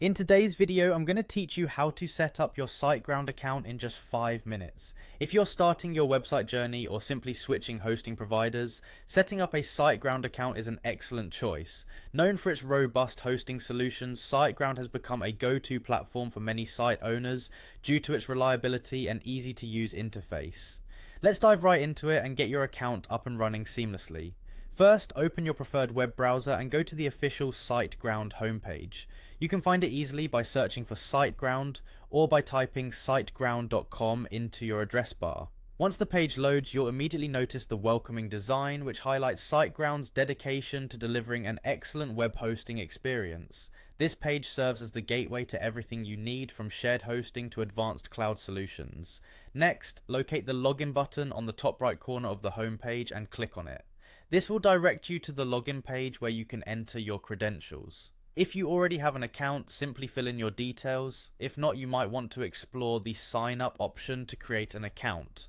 In today's video, I'm going to teach you how to set up your Siteground account in just 5 minutes. If you're starting your website journey or simply switching hosting providers, setting up a Siteground account is an excellent choice. Known for its robust hosting solutions, Siteground has become a go-to platform for many site owners due to its reliability and easy-to-use interface. Let's dive right into it and get your account up and running seamlessly. First, open your preferred web browser and go to the official Siteground homepage. You can find it easily by searching for Siteground or by typing siteground.com into your address bar. Once the page loads, you'll immediately notice the welcoming design, which highlights Siteground's dedication to delivering an excellent web hosting experience. This page serves as the gateway to everything you need, from shared hosting to advanced cloud solutions. Next, locate the login button on the top right corner of the homepage and click on it. This will direct you to the login page where you can enter your credentials. If you already have an account, simply fill in your details. If not, you might want to explore the sign up option to create an account.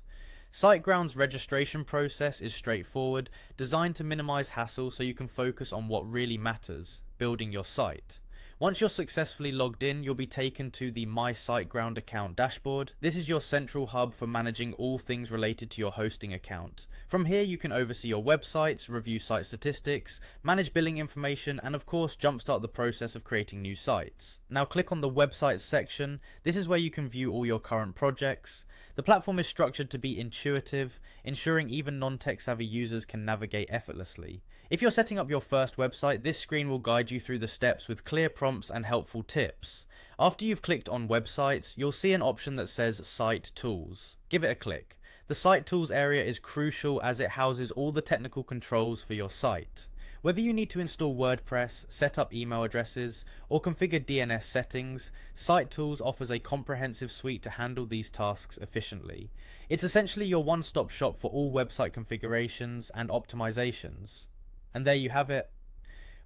Siteground's registration process is straightforward, designed to minimize hassle so you can focus on what really matters: building your site. Once you're successfully logged in, you'll be taken to the My Siteground account dashboard. This is your central hub for managing all things related to your hosting account. From here, you can oversee your websites, review site statistics, manage billing information, and of course, jumpstart the process of creating new sites. Now click on the websites section. This is where you can view all your current projects. The platform is structured to be intuitive, ensuring even non-tech savvy users can navigate effortlessly. If you're setting up your first website, this screen will guide you through the steps with clear prompts and helpful tips. After you've clicked on websites, you'll see an option that says Site Tools. Give it a click. The Site Tools area is crucial as it houses all the technical controls for your site. Whether you need to install WordPress, set up email addresses, or configure DNS settings, Site Tools offers a comprehensive suite to handle these tasks efficiently. It's essentially your one-stop shop for all website configurations and optimizations. And there you have it.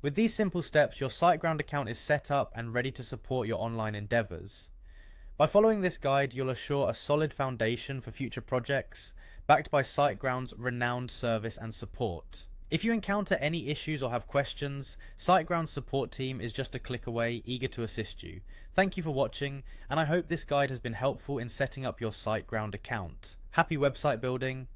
With these simple steps, your Siteground account is set up and ready to support your online endeavors. By following this guide, you'll assure a solid foundation for future projects, backed by Siteground's renowned service and support. If you encounter any issues or have questions, Siteground's support team is just a click away, eager to assist you. Thank you for watching, and I hope this guide has been helpful in setting up your Siteground account. Happy website building!